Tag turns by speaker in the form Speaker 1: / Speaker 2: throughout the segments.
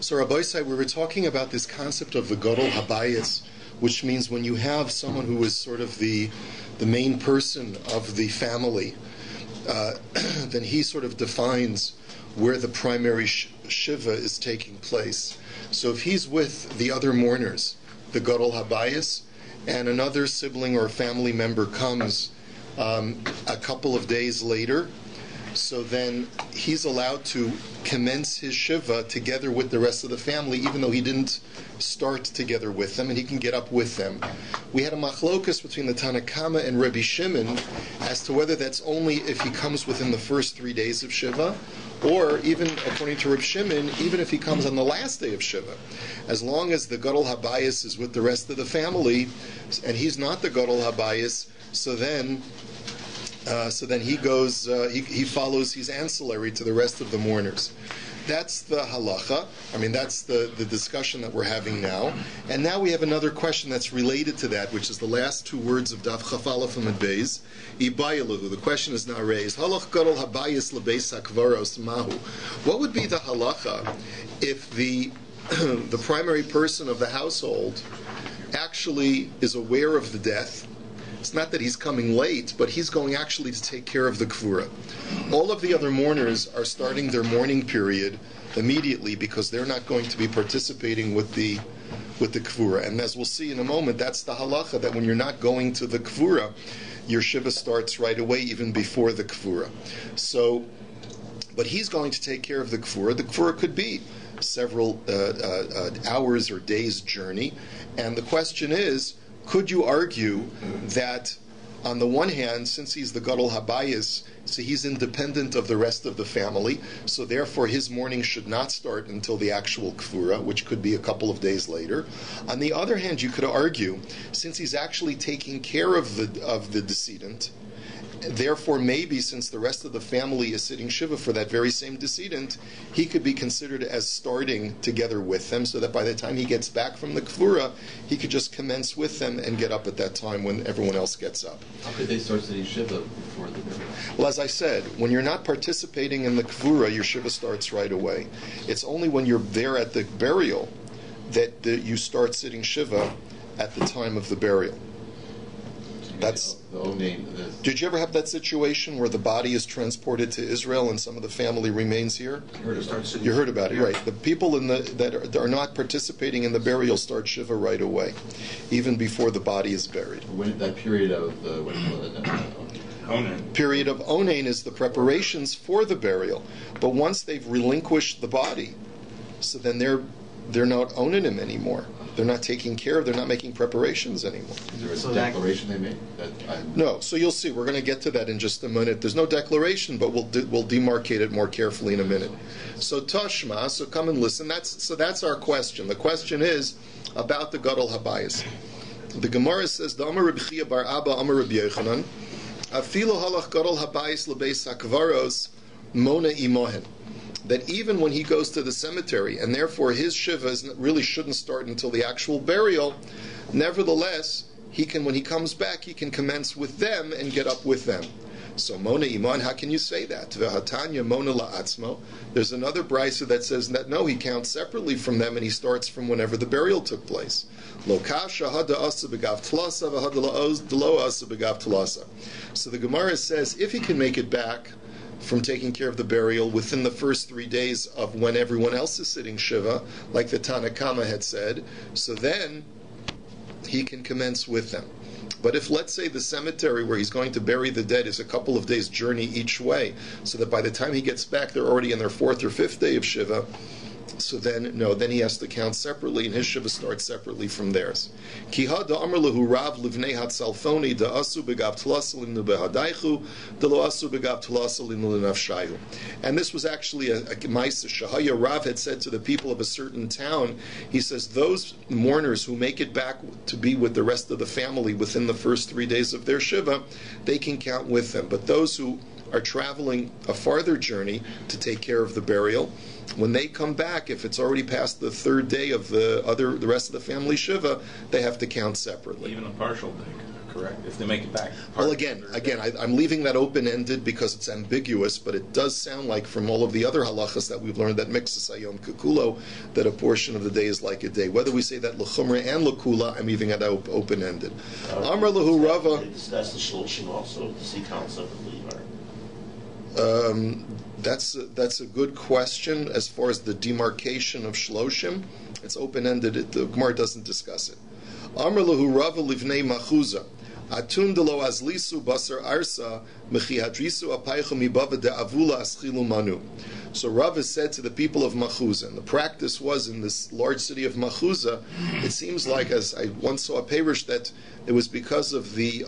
Speaker 1: So Rabbi said we were talking about this concept of the Gadol Habayis, which means when you have someone who is sort of the main person of the family, then he sort of defines where the primary shiva is taking place. So if he's with the other mourners, the Gadol Habayis, and another sibling or family member comes a couple of days later, so then he's allowed to commence his shiva together with the rest of the family, even though he didn't start together with them, and he can get up with them. We had a machlokas between the Tanakama and Rabbi Shimon as to whether that's only if he comes within the first 3 days of shiva, or even according to Rabbi Shimon, even if he comes on the last day of shiva. As long as the Gadol Habayis is with the rest of the family, and he's not the Gadol Habayis, so then he goes, he follows, he's ancillary to the rest of the mourners. That's the halacha. I mean, that's the discussion that we're having now. And now we have another question that's related to that, which is the last two words of DAF Chaf Aleph Amud Beis. Ibayaluhu. The question is now raised. Halach gadol habayis lebeis hakvaros mahu. What would be the halacha if the primary person of the household actually is aware of the death? It's not that he's coming late, but he's going actually to take care of the kvura. All of the other mourners are starting their mourning period immediately because they're not going to be participating with the kvura. And as we'll see in a moment, that's the halacha, that when you're not going to the kvura, your shiva starts right away, even before the kvura. So, but he's going to take care of the kvura. The kvura could be several hours or days' journey. And the question is, could you argue that, on the one hand, since he's the Gadol Habayis, so he's independent of the rest of the family, so therefore his mourning should not start until the actual Kfura, which could be a couple of days later. On the other hand, you could argue, since he's actually taking care of the decedent, therefore maybe since the rest of the family is sitting shiva for that very same decedent, he could be considered as starting together with them, so that by the time he gets back from the kvura, he could just commence with them and get up at that time when everyone else gets up.
Speaker 2: How could they start sitting shiva before the burial?
Speaker 1: Well, as I said, when you're not participating in the kvura, your shiva starts right away. It's only when you're there at the burial that you start sitting shiva at the time of the burial. That's
Speaker 2: the onain.
Speaker 1: Did you ever have that situation where the body is transported to Israel and some of the family remains here? You heard about it, right? The people that are not participating in the burial start shiva right away, even before the body is buried.
Speaker 2: When that period of
Speaker 3: Onain.
Speaker 1: Period of onain is the preparations for the burial, but once they've relinquished the body, so then they're not onanim anymore. They're not taking care of, they're not making preparations anymore.
Speaker 2: Is there a declaration they made?
Speaker 1: No, so you'll see. We're going to get to that in just a minute. There's no declaration, but we'll demarcate it more carefully in a minute. So Tashma, so come and listen. That's our question. The question is about the Gadol Habayis. The Gemara says, the Amar Rabbi Chia bar Abba, Amar Rabbi Yochanan, Afilo halach Gadol Habayis lebeis hakvaros mona imohen. That even when he goes to the cemetery, and therefore his shiva really shouldn't start until the actual burial, nevertheless, when he comes back, he can commence with them and get up with them. So Mona Iman, how can you say that? V'hatanya Mona la'atzmo. There's another brisa that says that no, he counts separately from them and he starts from whenever the burial took place. Lo kasha hada asa begav tlasa v'hada lo asa begav tlasa. So the Gemara says if he can make it back from taking care of the burial within the first 3 days of when everyone else is sitting shiva, like the Tanakama had said, so then he can commence with them. But if, let's say, the cemetery where he's going to bury the dead is a couple of days' journey each way, so that by the time he gets back, they're already in their 4th or 5th day of shiva, so then he has to count separately, and his shiva starts separately from theirs. Kiha da amar lehu rav livnei hatsalfoni da asu begav tlasalinu behadaichu da lo asu begav tlasalinu lenafshayu. And this was actually a ma'isa. Shahaya Rav had said to the people of a certain town, he says, those mourners who make it back to be with the rest of the family within the first 3 days of their shiva, they can count with them. But those who are traveling a farther journey to take care of the burial, when they come back, if it's already past the 3rd day of the rest of the family shiva, they have to count separately.
Speaker 3: Even a partial day could correct? If they make it back.
Speaker 1: Well, again, I'm leaving that open-ended because it's ambiguous, but it does sound like from all of the other halachas that we've learned that mixes hayom kekulo, that a portion of the day is like a day. Whether we say that l'chumra and l'kula, I'm leaving it open-ended. Amar lahu Rava.
Speaker 4: They discuss the shloshim also. Does he count separately?
Speaker 1: That's a good question. As far as the demarcation of shloshim, it's open-ended. The Gemara doesn't discuss it. Amar lahu Rava livnei machuza. Atun delo azlisu basar arsa mechi hadrisu apaychu mibava de avula aschilu manu. So Rav has said to the people of Machuza, and the practice was in this large city of Machuza, it seems like, as I once saw a parish, that it was because of the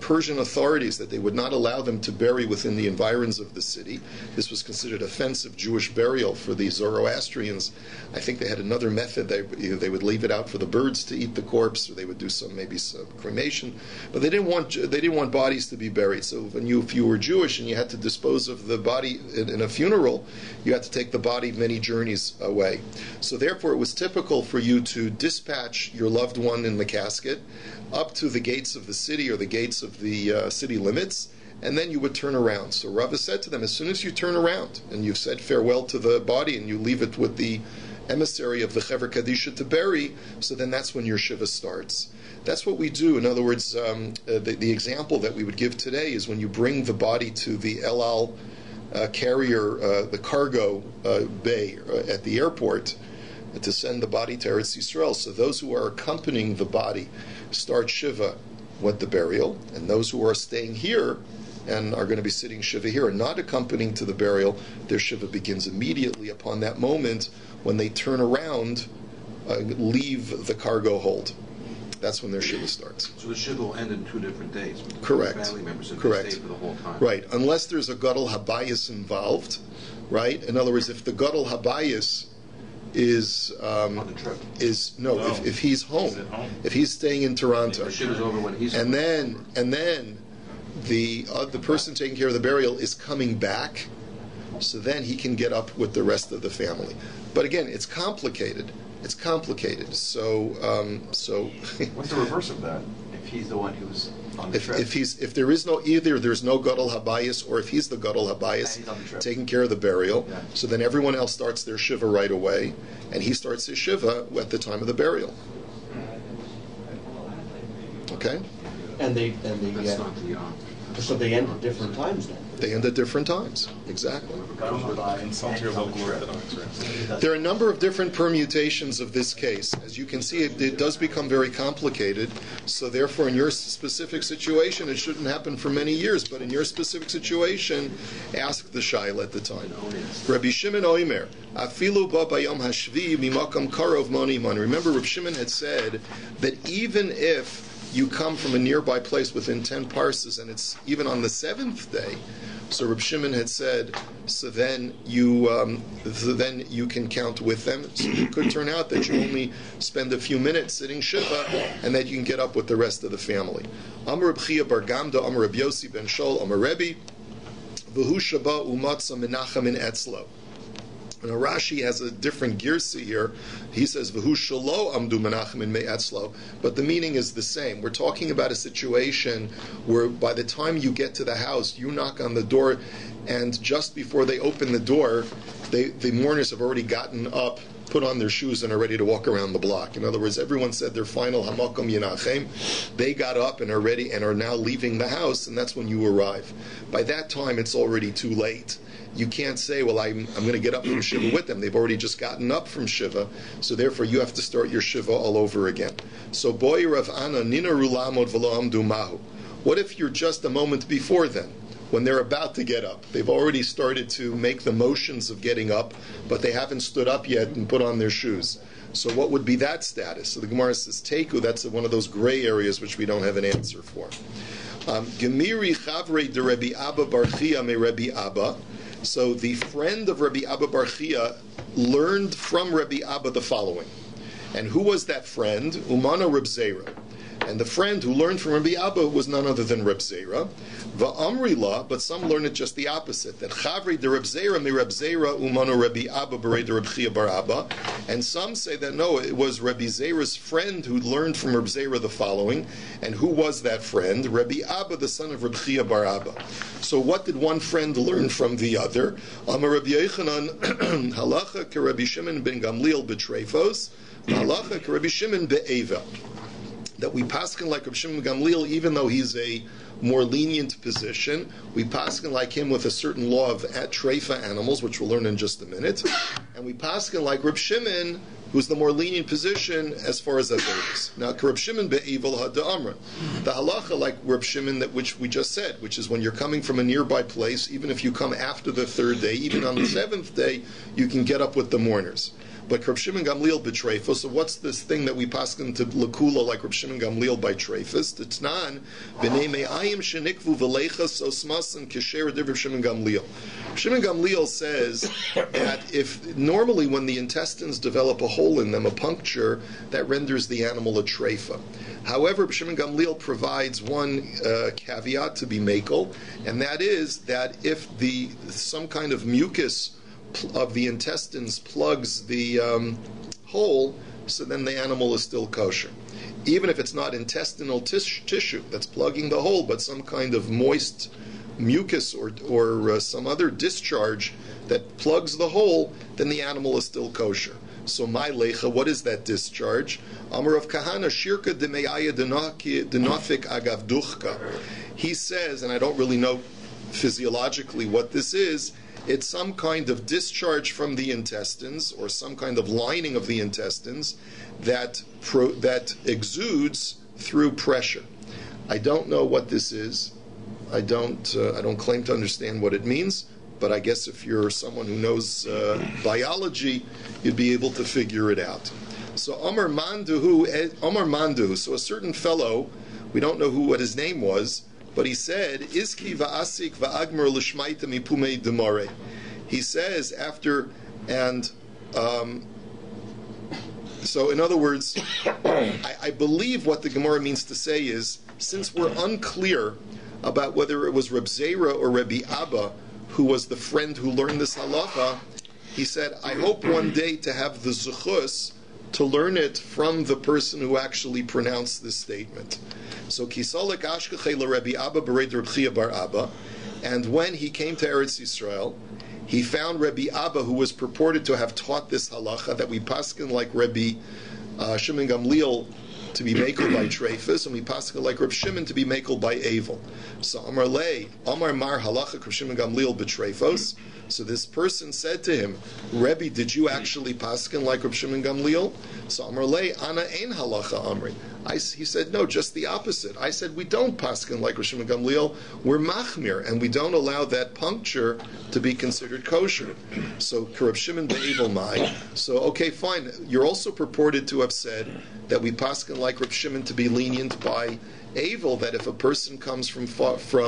Speaker 1: Persian authorities that they would not allow them to bury within the environs of the city. This was considered offensive Jewish burial for the Zoroastrians. I think they had another method. They would leave it out for the birds to eat the corpse, or they would do maybe some cremation. But they didn't want bodies to be buried. So if you were Jewish and you had to dispose of the body in a funeral, you had to take the body many journeys away. So therefore it was typical for you to dispatch your loved one in the casket up to the gates of the city or the gates of the city limits, and then you would turn around. So Rava said to them, as soon as you turn around and you've said farewell to the body and you leave it with the emissary of the Chever Kadisha to bury, so then that's when your Shiva starts. That's what we do. In other words, the example that we would give today is when you bring the body to the El Al carrier, the cargo bay at the airport, to send the body to Eretz Yisrael. So those who are accompanying the body start Shiva with the burial, and those who are staying here and are going to be sitting Shiva here and not accompanying to the burial, their Shiva begins immediately upon that moment when they turn around, leave the cargo hold. That's when their Shiva starts.
Speaker 5: So the Shiva will end in 2 different days. With
Speaker 1: Correct.
Speaker 5: Family members and
Speaker 1: Correct.
Speaker 5: They stay for the whole time.
Speaker 1: Right. Unless there's a Gadol Habayis involved, right? In other words, if the Gadol Habayis is
Speaker 5: On the trip.
Speaker 1: if he's home, if he's staying in Toronto,
Speaker 5: The Shiva's over when he's
Speaker 1: and then the person taking care of the burial is coming back, so then he can get up with the rest of the family. But again, it's complicated. It's complicated. So
Speaker 6: What's the reverse of that? If he's the one who's on the trip.
Speaker 1: if there is no there's no Gadol Habayis, or if he's the Gadol Habayis
Speaker 6: And he's on the trip.
Speaker 1: taking care of the burial,
Speaker 6: Yeah.
Speaker 1: so then everyone else starts their Shiva right away, and he starts his Shiva at the time of the burial. Okay?
Speaker 4: And they
Speaker 5: That's not the
Speaker 4: so they end at different times then.
Speaker 1: They end at different times. Exactly.
Speaker 3: Consult your local Orthodox, right?
Speaker 1: There are a number of different permutations of this case. As you can see, it does become very complicated. So therefore, in your specific situation, it shouldn't happen for many years. But in your specific situation, ask the Shaila at the time. Rabbi Shimon Oimer, Afilu ba bayom hashvi mimakam karov moni man. Remember, Rabbi Shimon had said that even if you come from a nearby place within 10 parses, and it's even on the 7th day. So Reb Shimon had said, so then you can count with them. So it could turn out that you only spend a few minutes sitting Shiva, and that you can get up with the rest of the family. Amar Reb Chia bar Gamda, Amar Reb Yossi ben Shol, Amar Rebbe, V'hu shaba umatza Menachem in Etzlo. And Rashi has a different girsi here. He says, "V'hu shelo amdu Menachem in me'etzlo," but the meaning is the same. We're talking about a situation where by the time you get to the house, you knock on the door, and just before they open the door, the mourners have already gotten up, put on their shoes, and are ready to walk around the block. In other words, everyone said their final hamakom Menachem. They got up and are ready and are now leaving the house, and that's when you arrive. By that time, it's already too late. You can't say, well, I'm going to get up from Shiva with them. They've already just gotten up from Shiva, so therefore you have to start your Shiva all over again. So, boy Rav Ana, nina rulamod v'lo amdu mahu. What if you're just a moment before them, when they're about to get up? They've already started to make the motions of getting up, but they haven't stood up yet and put on their shoes. So what would be that status? So the Gemara says, Teku, that's one of those gray areas which we don't have an answer for. Gemiri chavrei de Rabbi Abba bar Chia me Rabbi Abba. So the friend of Rabbi Abba bar Chia learned from Rabbi Abba the following. And who was that friend? Umana Reb Zera. And the friend who learned from Rabbi Abba was none other than Reb Zera. Va'amrila, but some learn it just the opposite. That Chavri de Reb Zera mi Reb Zera umano Rabbi Abba berei de Reb Chia bar Abba. And some say that no, it was Rabbi Zera's friend who learned from Reb Zera the following. And who was that friend? Rabbi Abba, the son of Reb Chia bar Abba. So what did one friend learn from the other? Amar Rabbi Yochanan halacha ke Rabbi Shimon ben Gamliel betrefos, halacha ke Rabbi Shimon be'evel. That we paskin like Rabbi Shimon ben Gamliel, even though he's a more lenient position, we paskin like him with a certain law of treifa animals, which we'll learn in just a minute, and we paskin like Rabbi Shimon, who's the more lenient position as far as Averis. Now, Reb Shimon be'evil ha'da'amra. The halacha, like Reb Shimon, that which we just said, which is when you're coming from a nearby place, even if you come after the third day, even on the seventh day, you can get up with the mourners. But Reb Shimon Gamliel b'treifos. So what's this thing that we paskin to lekula like Reb Shimon Gamliel by treifos? T'tnan b'nei me'ayim shenikvu v'leichas osmas and kesher Reb Shimon Gamliel. Shimon Gamliel says that if normally when the intestines develop a hole in them, a puncture, that renders the animal a treifa. However, Shimon Gamliel provides one caveat to be makel, and that is that if some kind of mucus of the intestines plugs the hole, so then the animal is still kosher. Even if it's not intestinal tissue that's plugging the hole, but some kind of moist mucus or some other discharge that plugs the hole, then the animal is still kosher. So my lecha, what is that discharge? Amar of Kahana shirka demeaya denafik agav duchka. He says, and I don't really know physiologically what this is, it's some kind of discharge from the intestines or some kind of lining of the intestines that exudes through pressure. I don't know what this is. I don't claim to understand what it means, but I guess if you're someone who knows biology, you'd be able to figure it out. So Omar Manduhu, so a certain fellow, we don't know what his name was, but he said, Iski va'asik va'agmer l'shmaita mipumei demare. He says after, and so in other words, I believe what the Gemara means to say is, since we're unclear about whether it was Reb Zera or Rabbi Abba who was the friend who learned this halacha, he said, I hope one day to have the Zechus to learn it from the person who actually pronounced this statement. So Kisalek Ashkechei Rabbi Abba Bereit Reb Chia bar Abba, and when he came to Eretz Yisrael, he found Rabbi Abba, who was purported to have taught this halacha that we paskin like Rabbi Shimon Gamliel to be makel by treifus, and we paskin like Reb Shimon to be makel by avel. So Amar Mar halacha Reb Shimon Gamliel b'treifos. So this person said to him, Rebbe, did you actually paskin like Reb Shimon Gamliel? So Amar Lei, Ana ein halacha Amri. He said, no, just the opposite. I said, we don't paskin like Reb Shimon Gamliel. We're machmir, and we don't allow that puncture to be considered kosher. So Reb Shimon be'evel mai. So okay, fine. You're also purported to have said that we paskin like Reb Shimon to be lenient by avel, that if a person comes from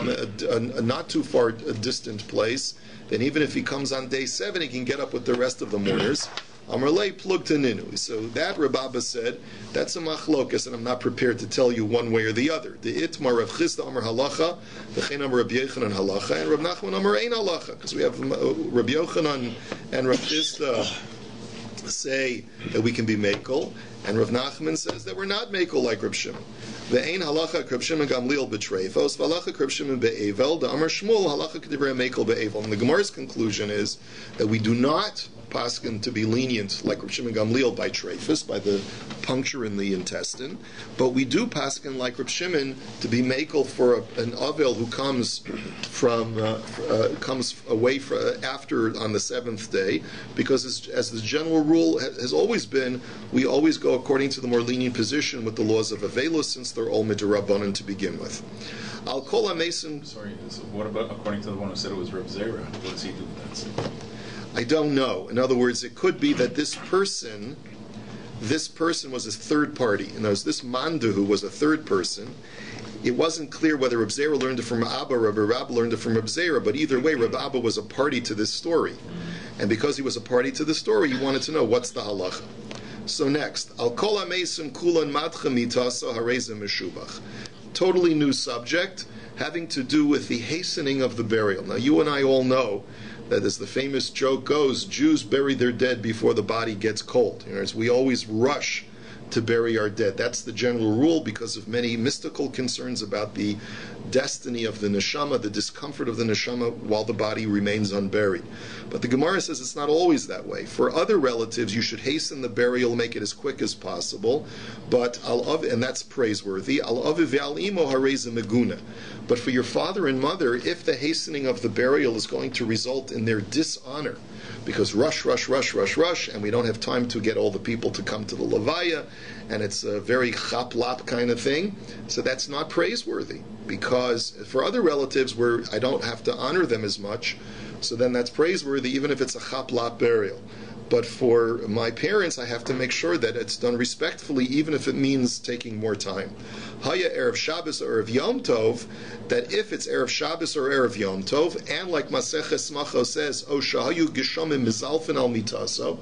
Speaker 1: a not too far a distant place, then even if he comes on day 7, he can get up with the rest of the mourners. Amrlei plug to ninu. So that Rabbi said, that's a machlokas, and I'm not prepared to tell you one way or the other. The itmar Rav Chisda Amar halacha, v'chein Amar Rabbi Yochanan halacha, and Rav Nachman Amar ein halacha, because we have Rabbi Yochanan and Rav Chisda say that we can be mekel, and Rav Nachman says that we're not mekel like Reb Shimon. Ve'ein halacha Reb Shimon Gamliel b'treifos, v'halacha Reb Shimon be'evel, the Amar Shmuel halacha k'divrei mekel be'evel. And the Gemara's conclusion is that we do not paskin to be lenient like Reb Shimon Gamliel by treifus, by the puncture in the intestine, but we do paskin like Reb Shimon to be mekel for an avel who comes away after on the 7th day, because as the general rule has always been, we always go according to the more lenient position with the laws of avelus, since they're all midrabanan to begin with. I'll call a mason.
Speaker 3: Sorry, so what about according to the one who said it was Reb Zera? What does he do with that?
Speaker 1: I don't know. In other words, it could be that this person was a third party. In other words, this Mandu was a third person. It wasn't clear whether Reb Zera learned it from Abba or Rabbi learned it from Reb Zera, but either way, Reb Abba was a party to this story. And because he was a party to the story, he wanted to know what's the halacha. So next, al kol hamesim kulan matcha mitasa harezim meshubach. Totally new subject, having to do with the hastening of the burial. Now, you and I all know that, as the famous joke goes, Jews bury their dead before the body gets cold. We always rush to bury our dead. That's the general rule because of many mystical concerns about the destiny of the Neshama, the discomfort of the Neshama while the body remains unburied. But the Gemara says it's not always that way. For other relatives, you should hasten the burial, make it as quick as possible, but and that's praiseworthy. But for your father and mother, if the hastening of the burial is going to result in their dishonor, because rush, and we don't have time to get all the people to come to the Levaya, and it's a very chap-lap kind of thing, so that's not praiseworthy. Because for other relatives where I don't have to honor them as much, so then that's praiseworthy even if it's a chap-lap burial. But for my parents, I have to make sure that it's done respectfully, even if it means taking more time. Haya Erev Shabbos or Erev Yom Tov, that if it's Erev Shabbos or Erev Yom Tov, and like Maseches Macho says, O Shahayu Geshamim Mizalfin Al Mitaso,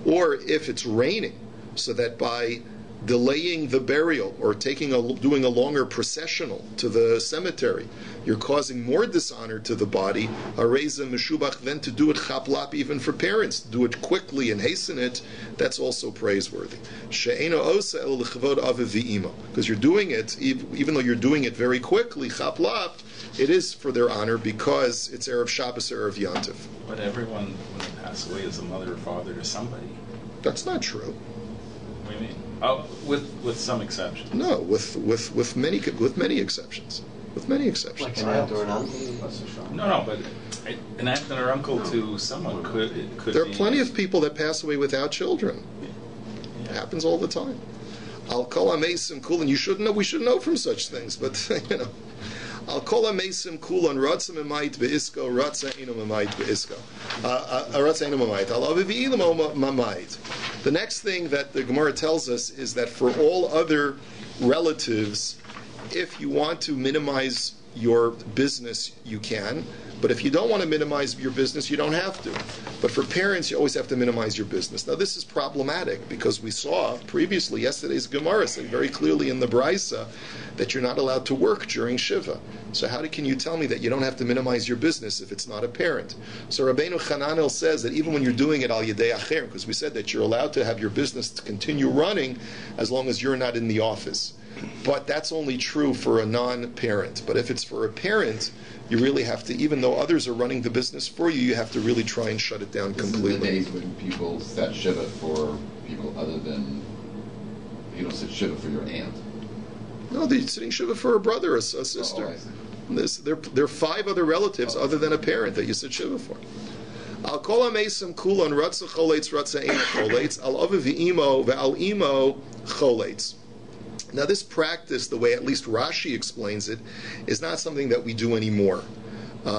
Speaker 1: or if it's raining, so that by delaying the burial or doing a longer processional to the cemetery, you're causing more dishonor to the body. Raizel meshubach, then to do it chaplap even for parents, do it quickly and hasten it, that's also praiseworthy. She'eno osa el l'chavod aviv v'imo, because you're doing it, even though you're doing it very quickly, chaplap, it is for their honor because it's Erev Shabbos or Erev Yantiv.
Speaker 3: But everyone, when they pass away, is a mother or father to somebody.
Speaker 1: That's not true.
Speaker 3: What do you mean? Oh, with some exceptions.
Speaker 1: No, with many exceptions. With many exceptions.
Speaker 4: Like an aunt or an uncle?
Speaker 3: No, but an aunt and or uncle to someone could
Speaker 1: There are
Speaker 3: be
Speaker 1: plenty of people that pass away without children. It happens all the time. Al kol hamesim kulan. You should know. We should know from such things, but Al kol hamesim kulan ratza memayit beisko ratza eno memayit beisko ratza eno memayit al aviv eno memayit. The next thing that the Gemara tells us is that for all other relatives, if you want to minimize your business, you can. But if you don't want to minimize your business, you don't have to. But for parents, you always have to minimize your business. Now, this is problematic because we saw previously, yesterday's Gemara saying very clearly in the Brisa that you're not allowed to work during Shiva. So how can you tell me that you don't have to minimize your business if it's not a parent? So Rabbeinu Chananel says that even when you're doing it al yedei acher, because we said that you're allowed to have your business to continue running as long as you're not in the office. But that's only true for a non-parent. But if it's for a parent, you really have to, even though others are running the business for you, you have to really try and shut it down completely.
Speaker 2: This is the days when people set Shiva for people other than, you don't set Shiva for your aunt.
Speaker 1: No, they're sitting Shiva for a brother, a sister. There are 5 other relatives other than a parent that you sit Shiva for. Al kol hamesim kulan ratza choletz ratza ena choletz al aviv v'imo ve'al imo choletz. Now, this practice, the way at least Rashi explains it, is not something that we do anymore.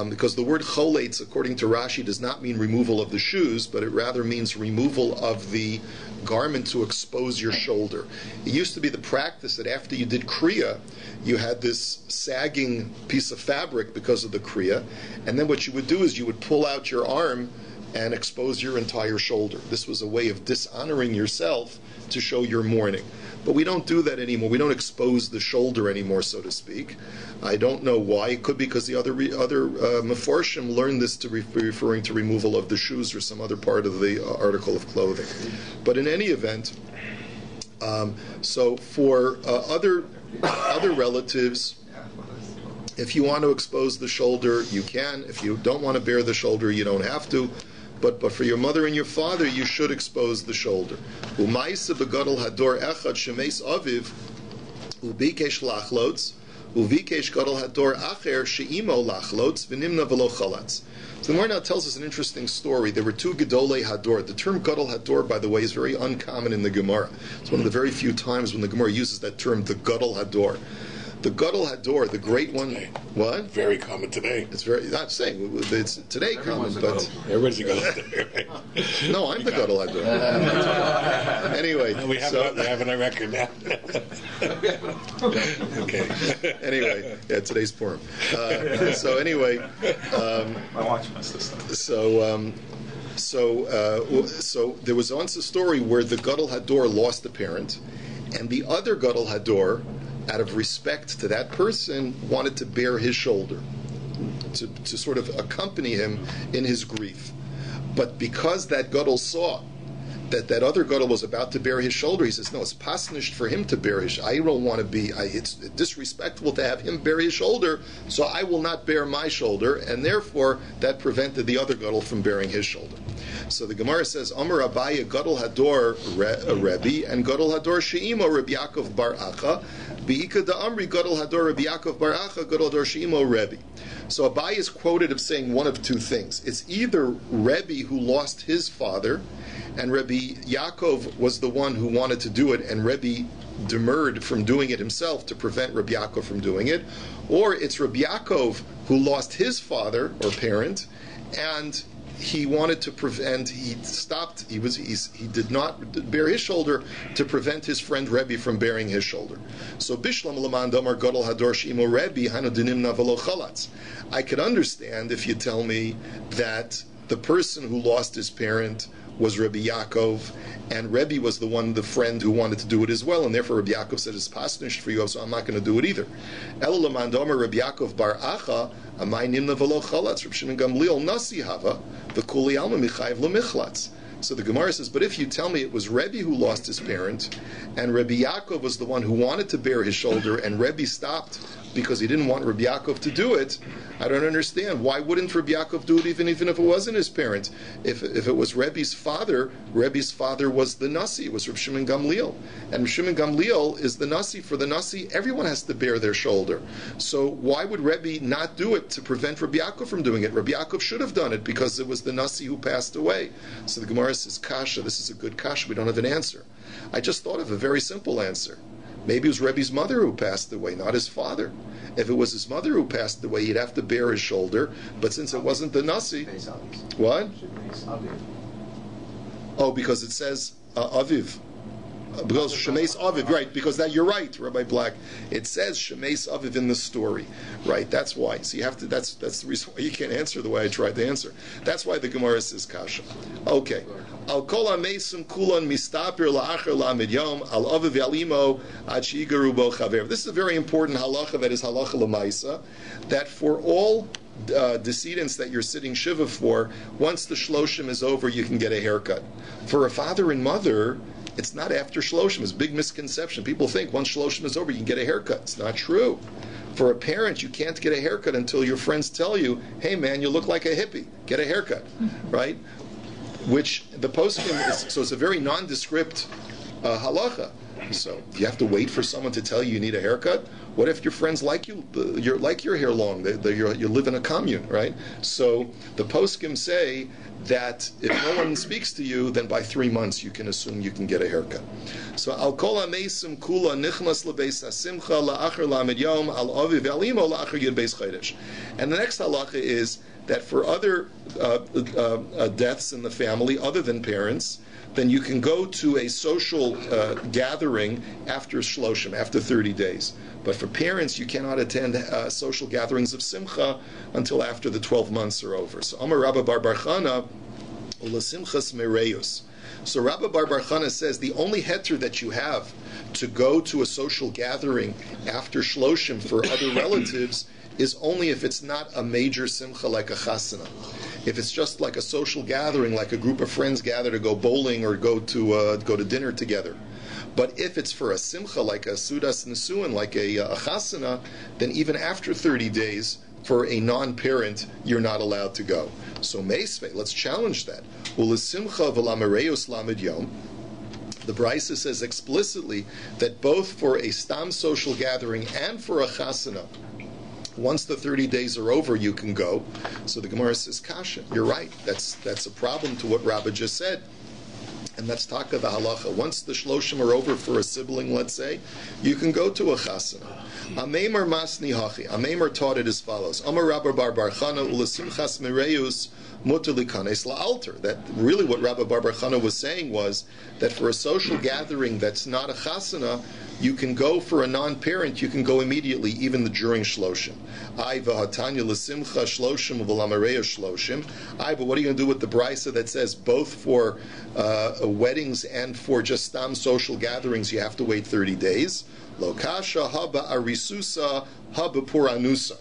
Speaker 1: Because the word choletz, according to Rashi, does not mean removal of the shoes, but it rather means removal of the garment to expose your shoulder. It used to be the practice that after you did Kriya, you had this sagging piece of fabric because of the Kriya, and then what you would do is you would pull out your arm and expose your entire shoulder. This was a way of dishonoring yourself to show your mourning. But we don't do that anymore. We don't expose the shoulder anymore, so to speak. I don't know why. It could be because the other Meforshim learned this to be referring to removal of the shoes or some other part of the article of clothing. But in any event, so for other relatives, if you want to expose the shoulder, you can. If you don't want to bare the shoulder, you don't have to. But for your mother and your father, you should expose the shoulder. Umaisa begadol hador echad shemeis aviv ubikesh lachlotz uvikesh gadol hador acher sheimo lachlotz v'nimna v'lo chalatz. So the Gemara now tells us an interesting story. There were 2 Gedolei Hador. The term Gadol Hador, by the way, is very uncommon in the Gemara. It's one of the very few times when the Gemara uses that term, the Gadol Hador. The Gadol Hador, the great one.
Speaker 7: Today.
Speaker 1: What?
Speaker 7: Very common today.
Speaker 1: It's very. Not saying it's today common, but
Speaker 7: Everybody's a Gadol Hador.
Speaker 1: no, I'm the Gadol Hador. Anyway,
Speaker 7: We have it on record now. Okay.
Speaker 1: Anyway, yeah, today's Purim. So anyway,
Speaker 3: I watch my sister.
Speaker 1: so So there was once a story where the Gadol Hador lost a parent, and the other Gadol Hador, out of respect to that person, wanted to bear his shoulder, to sort of accompany him in his grief. But because that Gadol saw that other Gadol was about to bear his shoulder, he says, no, it's pasnished for him to bear his. I don't want to be. It's disrespectful to have him bear his shoulder, so I will not bear my shoulder, and therefore that prevented the other Gadol from bearing his shoulder. So the Gemara says, Amar Abaye Gadol Hador Rebbe and Gadol Hador Sheimo Rabbi Yaakov Bar Acha, Beika da Amri Gadol Hador Rabbi Yaakov Bar Acha Gadol Hador Sheimo Rebbe. So Abaye is quoted of saying one of two things. It's either Rebbe who lost his father, and Rabbi Yaakov was the one who wanted to do it, and Rebbe demurred from doing it himself to prevent Rabbi Yaakov from doing it, or it's Rabbi Yaakov who lost his father or parent, and he wanted to prevent. He stopped. He did not bear his shoulder to prevent his friend Rebbe from bearing his shoulder. So Bishlam Laman Damar Gadol Hador Shimo Rebbe Hanu Dinim Navalo Chalatz. I could understand if you tell me that the person who lost his parent was Rabbi Yaakov, and Rebbe was the friend who wanted to do it as well, and therefore Rabbi Yaakov said it's pasnished for you, so I'm not going to do it either. Elo Laman Damar Rabbi Yaakov Bar Acha Amay Nimna Velo Chalatz Reb Shimon Gamliel Nasi Hava V'Kuli Alma Michayev L'Michlatz. So the Gemara says, but if you tell me it was Rebbe who lost his parent, and Rabbi Yaakov was the one who wanted to bear his shoulder, and Rebbe stopped because he didn't want Rabbi Yaakov to do it, I don't understand. Why wouldn't Rabbi Yaakov do it even if it wasn't his parent? If it was Rebbe's father was the Nasi, it was Reb Shimon Gamliel. And Reb Shimon Gamliel is the Nasi. For the Nasi, everyone has to bear their shoulder. So why would Rebbe not do it to prevent Rabbi Yaakov from doing it? Rabbi Yaakov should have done it because it was the Nasi who passed away. So the Gemara says, Kasha, this is a good Kasha, we don't have an answer. I just thought of a very simple answer. Maybe it was Rebbe's mother who passed away, not his father. If it was his mother who passed away, he'd have to bear his shoulder. But since it wasn't the Nasi, what? Oh, because it says Aviv. Because Shemeis Aviv, right? Because that you're right, Rabbi Black. It says Shemeis Aviv in the story, right? That's why. So you have to. That's the reason why you can't answer the way I tried to answer. That's why the Gemara says Kasha. Okay. Al kol hamesim kulon mistaper la'acher la'amid yom al aviv yalimo ad she'igaru bo chaver. This is a very important halacha that is halacha l'maisa, that for all decedents that you're sitting shiva for, once the shloshim is over, you can get a haircut. For a father and mother, it's not after shloshim. It's a big misconception. People think once shloshim is over, you can get a haircut. It's not true. For a parent, you can't get a haircut until your friends tell you, hey man, you look like a hippie. Get a haircut, right? Which the poskim is, so it's a very nondescript halacha. So you have to wait for someone to tell you you need a haircut. What if your friends like you? You're like your hair long. You live in a commune, right? So the poskim say that if no one speaks to you, then by 3 months you can assume you can get a haircut. So al kol hamesim kula nichnas lebeis hasimcha la'acher lamed yom al aviv alimo la'acher yud beis chodesh. And the next halacha is that for other deaths in the family, other than parents, then you can go to a social gathering after shloshim, after 30 days. But for parents, you cannot attend social gatherings of simcha until after the 12 months are over. So Amar Rabba Bar Bar Chana, Ulasimchas Mereus. So Rabba Bar Bar Chana says the only heter that you have to go to a social gathering after shloshim for other relatives is only if it's not a major simcha like a chasana. If it's just like a social gathering, like a group of friends gather to go bowling or go to dinner together. But if it's for a simcha, like a sudas nesuin, like a chasana, then even after 30 days, for a non-parent, you're not allowed to go. So meisvei, let's challenge that. Ulesimcha v'lamereus lamed yom. The Brisa says explicitly that both for a stam social gathering and for a chasana, once the 30 days are over, you can go. So the Gemara says, Kasha, you're right. That's a problem to what Rabbi just said. And that's taka the halacha. Once the shloshim are over for a sibling, let's say, you can go to a chasana. Ameimer masni hachi. Ameimer taught it as follows. Amar Rabba Bar Bar Chana ulesimchas mereus mutter likanes la'alter. That really what Rabbi Bar Bar Chana was saying was that for a social gathering that's not a chasana, you can go for a non-parent, you can go immediately, even during shloshim. Ay v'hatanya l'simcha shloshim v'lamareya shloshim. Ay, but what are you going to do with the brisa that says both for weddings and for just stam social gatherings you have to wait 30 days? Lo kasha haba arisusa haba puranusa.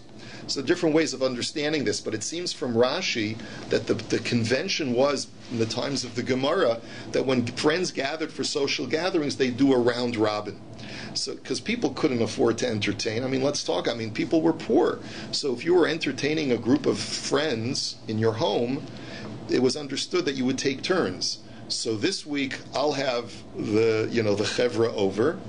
Speaker 1: So different ways of understanding this, but it seems from Rashi that the convention was, in the times of the Gemara, that when friends gathered for social gatherings, they do a round robin. So, because people couldn't afford to entertain. I mean, let's talk. I mean, people were poor. So if you were entertaining a group of friends in your home, it was understood that you would take turns. So this week, I'll have the chevra over,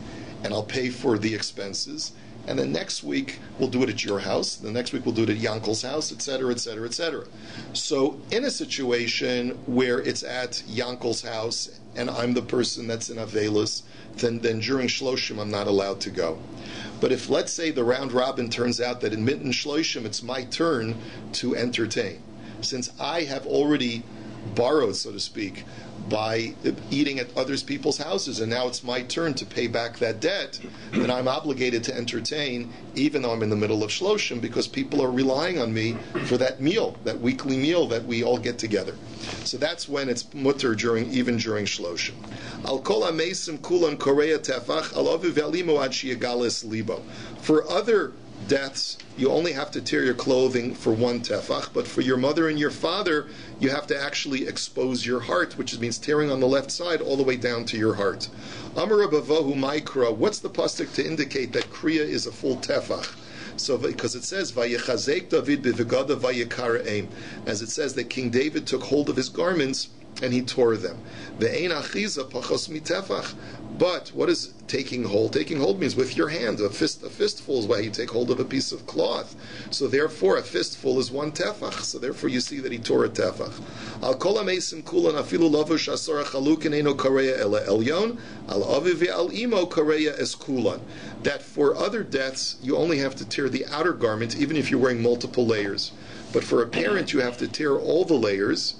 Speaker 1: and I'll pay for the expenses. And then next week, we'll do it at your house. The next week, we'll do it at Yankel's house, etc., etc., etc. So in a situation where it's at Yankel's house, and I'm the person that's in Avelis, then during Shloshim, I'm not allowed to go. But if, let's say, the round robin turns out that in Mitten Shloshim, it's my turn to entertain, since I have already borrowed, so to speak, by eating at other people's houses, and now it's my turn to pay back that debt, then I'm obligated to entertain, even though I'm in the middle of Shloshim, because people are relying on me for that meal, that weekly meal that we all get together. So that's when it's mutter even during Shloshim. Al kol hamesim kulan korea tefach al aviv ve'alimo ad sheyagalis libo. For other deaths, you only have to tear your clothing for one tefach, but for your mother and your father, you have to actually expose your heart, which means tearing on the left side all the way down to your heart. Amar Bavohu Maikra, what's the pasuk to indicate that kriya is a full tefach? So, because it says, Vayechazek David b'vegada vayekar eim, as it says that King David took hold of his garments and he tore them. Ve'ein achiza pachos mitefach. But what is taking hold? Taking hold means with your hand. A fistful is why you take hold of a piece of cloth. So therefore, a fistful is one tefach. So therefore, you see that he tore a tefach. Al kol hamesim kulan afilu lavush asara chalukin eno kareya ele elyon al aviv al imo kareya es kulan. That for other deaths, you only have to tear the outer garment, even if you're wearing multiple layers. But for a parent, you have to tear all the layers,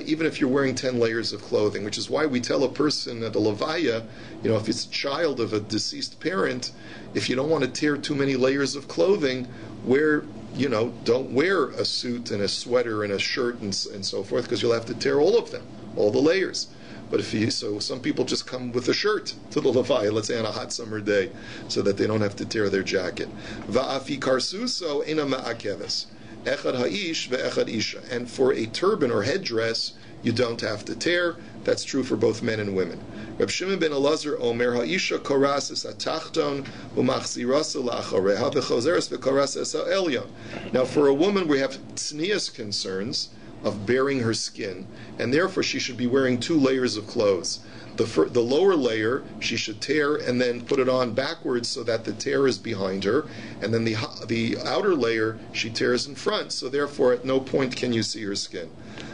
Speaker 1: even if you're wearing 10 layers of clothing, which is why we tell a person at a levaya, if it's a child of a deceased parent, if you don't want to tear too many layers of clothing, don't wear a suit and a sweater and a shirt and so forth, because you'll have to tear all of them, all the layers. But some people just come with a shirt to the levaya, let's say on a hot summer day, so that they don't have to tear their jacket. Va'afi karsuso ena ma'akeves. Echad ha'ish ve'echad isha. And for a turban or headdress, you don't have to tear. That's true for both men and women. Reb Shimon ben Elazar omer ha'isha koras es atachton u'machzirasa la'achareha v'chozeres v'koras es ha'elyon. Now for a woman, we have tznius concerns of bearing her skin, and therefore she should be wearing 2 layers of clothes. The lower layer she should tear and then put it on backwards so that the tear is behind her, and then the outer layer she tears in front, so therefore at no point can you see her skin.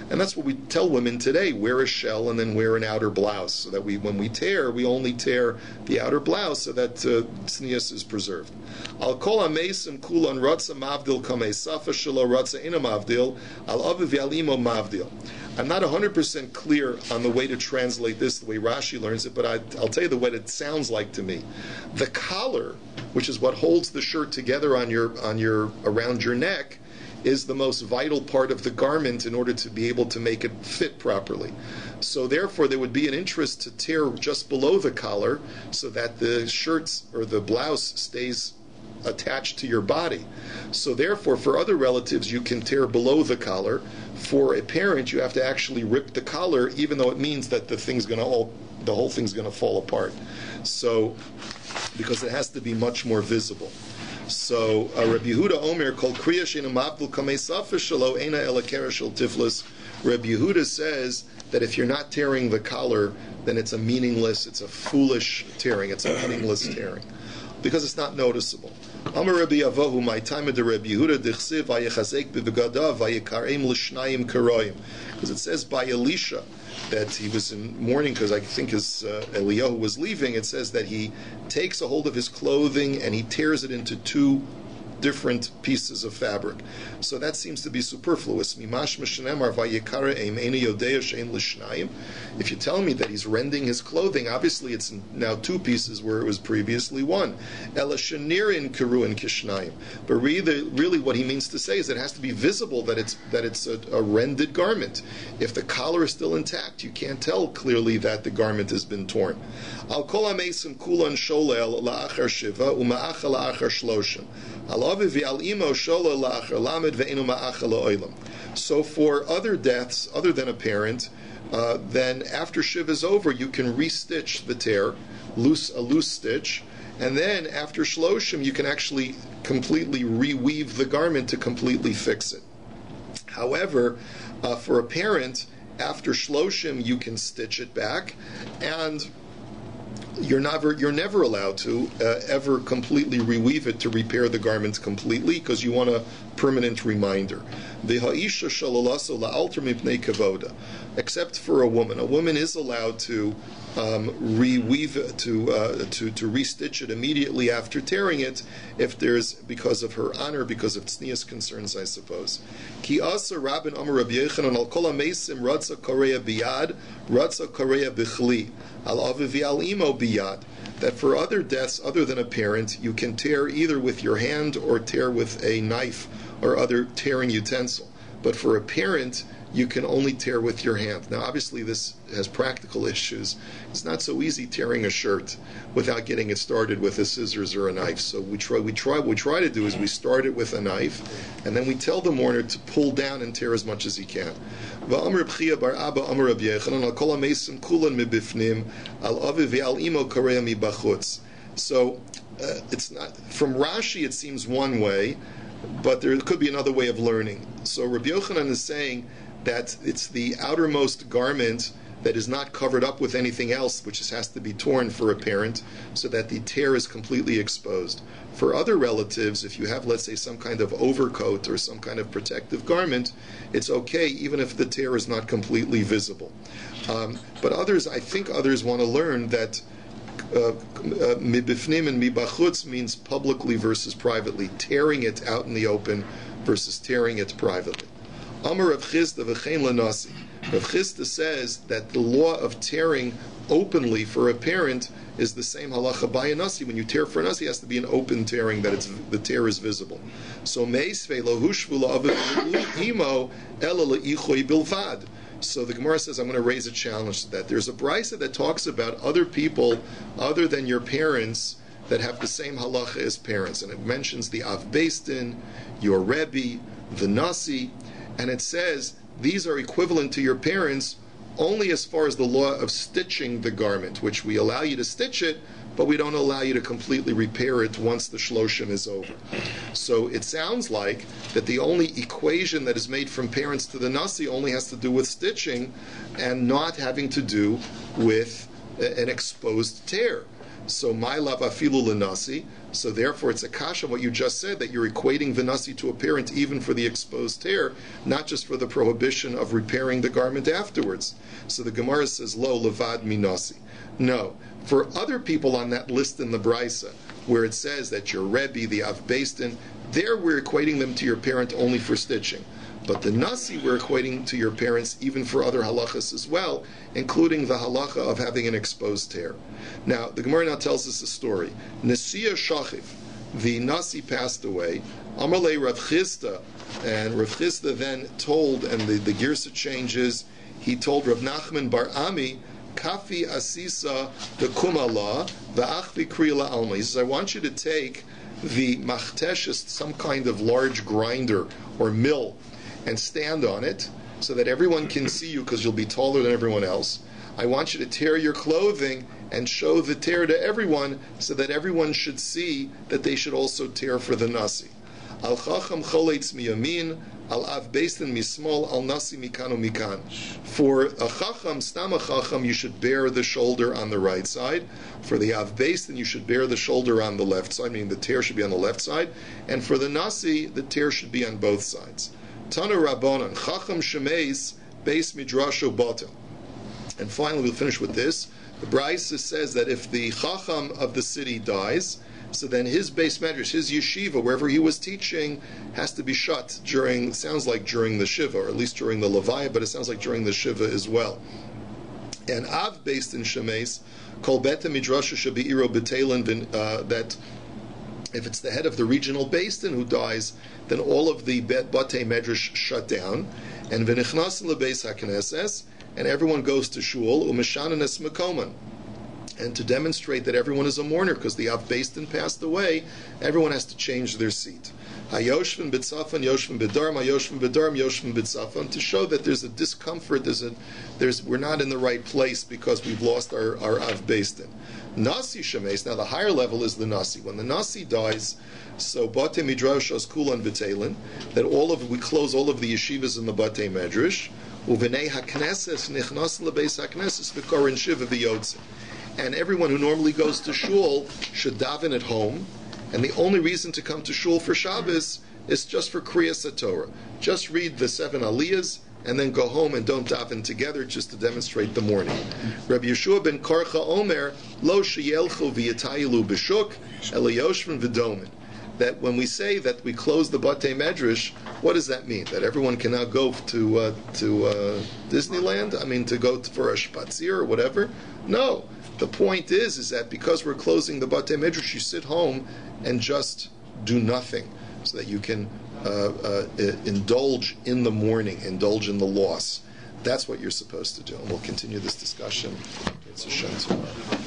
Speaker 1: And that's what we tell women today: wear a shell and then wear an outer blouse, so that when we tear, we only tear the outer blouse so that tznius is preserved. Al kol hamesim kulan ratza mavdil kamei safa shelo ratza ina mavdil al aviv yalimo mavdil. I'm not 100% clear on the way to translate this the way Rashi learns it, but I'll tell you the way it sounds like to me. The collar, which is what holds the shirt together around your neck, is the most vital part of the garment in order to be able to make it fit properly. So therefore there would be an interest to tear just below the collar so that the shirt or the blouse stays attached to your body. So therefore for other relatives you can tear below the collar. For a parent you have to actually rip the collar, even though it means that the whole thing's going to fall apart. So because it has to be much more visible. So Rabbi Yehuda Omer called Kriya Sheina Mavdil Kamei Safa Shelo Eina Ela Kereshel Tiflis. Rabbi Yehuda says that if you're not tearing the collar, then it's a foolish tearing, it's a meaningless tearing, because it's not noticeable. Amar Rabbi Avohu, my time of the Rabbi Yehuda Dichsiv Vayechazek B'Vegadav Vayekarim L'Shnayim Karoyim, because it says by Elisha that he was in mourning because I think his Eliyahu was leaving. It says that he takes a hold of his clothing and he tears it into 2 different pieces of fabric. So that seems to be superfluous. If you tell me that he's rending his clothing, obviously it's now two pieces where it was previously one. But really what he means to say is it has to be visible that it's a rended garment. If the collar is still intact, you can't tell clearly that the garment has been torn. Al kol hamesim kulan sholel la'achar shiva u'ma'achal la'achar shloshim. Al aviv al imo sholel la'achar lamed ve'enu ma'achal la'olam. So for other deaths, other than a parent, then after Shiva is over, you can restitch the tear, a loose stitch, and then after Shloshim, you can actually completely reweave the garment to completely fix it. However, for a parent, after Shloshim, you can stitch it back, and you're never allowed to ever completely reweave it to repair the garment completely, because you want a permanent reminder. Except for a woman. A woman is allowed to reweave it, to restitch it immediately after tearing it, if there's, because of her honor, because of tznius concerns, I suppose. Ki asa Rabin Amar Rabbi Yochanan al kol hamesim ratza korea biyad, ratza korea bichli, al avivi al imo biyad. That for other deaths other than a parent, you can tear either with your hand or tear with a knife or other tearing utensil. But for a parent, you can only tear with your hand. Now, obviously, this has practical issues. It's not so easy tearing a shirt without getting it started with a scissors or a knife. So we try to do is we start it with a knife, and then we tell the mourner to pull down and tear as much as he can. So it's not, from Rashi it seems one way, but there could be another way of learning. So Rabbi Yochanan is saying that it's the outermost garment that is not covered up with anything else, which has to be torn for a parent, so that the tear is completely exposed. For other relatives, if you have, let's say, some kind of overcoat or some kind of protective garment, it's okay, even if the tear is not completely visible. But others, I think others want to learn that mibifnim and mibachutz means publicly versus privately, tearing it out in the open versus tearing it privately. Amar Rav Chisda v'chein lanasi. Rav Chisda says that the law of tearing openly for a parent is the same halacha by a nasi. When you tear for a nasi, it has to be an open tearing, that the tear is visible. So meisvei lo hushvu la'aviv imo ela le'ichoi bilvad. So the Gemara says, I'm going to raise a challenge to that. There's a brisa that talks about other people other than your parents that have the same halacha as parents, and it mentions the Av Beistin, your Rebbe, the Nasi, and it says these are equivalent to your parents only as far as the law of stitching the garment, which we allow you to stitch it, but we don't allow you to completely repair it once the shloshim is over. So it sounds like that the only equation that is made from parents to the nasi only has to do with stitching and not having to do with an exposed tear. So my lav afilu l'nasi. So therefore, it's a kasha what you just said, that you're equating the nasi to a parent even for the exposed tear, not just for the prohibition of repairing the garment afterwards. So the Gemara says lo levad mi nasi. No, for other people on that list in the brisa, where it says that your Rebbe, the Av Beistin, there we're equating them to your parent only for stitching. But the nasi we're equating to your parents even for other halachas as well, including the halacha of having an exposed tear. Now, the Gemara now tells us a story. Nesiya Shachiv, the nasi passed away. Amalei Rav Chisda, and Rav Chisda then told, and the girsa changes, he told Rav Nachman Bar Ami, Kafi Asisa the Kumala, the Achvi Kriyala Alma. He says, I want you to take the machteshes, some kind of large grinder or mill, and stand on it so that everyone can see you because you'll be taller than everyone else. I want you to tear your clothing and show the tear to everyone so that everyone should see that they should also tear for the nasi. Al chacham choletz miyamin, al av beistin mismol, al nasi mikanu mikan. For a chacham, stam a chacham, you should bear the shoulder on the right side. For the av beistin, you should bear the shoulder on the left side, meaning the tear should be on the left side. And for the nasi, the tear should be on both sides. Tana Rabbanan, Chacham Shemeis, Beis Midrasho Batel. And finally, we'll finish with this. The Brisa says that if the Chacham of the city dies, So then his base medrash, his yeshiva, wherever he was teaching, has to be shut during, sounds like during the Shiva, or at least during the Levaya, but it sounds like during the Shiva as well. And Av based in Shemes, Kol Beta Midrasha Shabi'iro B'Telin, that if it's the head of the regional Basin who dies, then all of the Batei Medrash shut down, and V'nichnasin LeBeis HaKnesses, and everyone goes to Shul, U'Meshanenes Mekoman. And to demonstrate that everyone is a mourner, because the Av Basin passed away, everyone has to change their seat. Hayoshvin b'tzafon, yoshvin b'darm, hayoshvin b'darm, yoshvin b'tzafon, to show that there's a discomfort, we're not in the right place because we've lost our Av Basin. Nasi shemes, now the higher level is the Nasi. When the Nasi dies, so Batei Midrashos Kulan B'Telin, that we close all of the yeshivas in the Batei Medrash, Uvenei HaKnesses Nichnas LeBeis HaKnesses V'Korin Shiva V'Yotzim. And everyone who normally goes to shul should daven at home, and the only reason to come to shul for Shabbos is just for Kriyas HaTorah. Just read the 7 Aliyahs, and then go home and don't daven together, just to demonstrate the mourning. Rabbi Yeshua ben Karcha Omer, Lo sheyelchu v'yatayilu b'shuk, elayoshvin v'domin. That when we say that we close the Batei Medrash, what does that mean? That everyone can now go to Disneyland? I mean, to go for a Spazier or whatever? No. The point is that because we're closing the Batei Medrash, you sit home and just do nothing, so that you can indulge in the mourning, indulge in the loss. That's what you're supposed to do. And we'll continue this discussion. It's a shame tomorrow.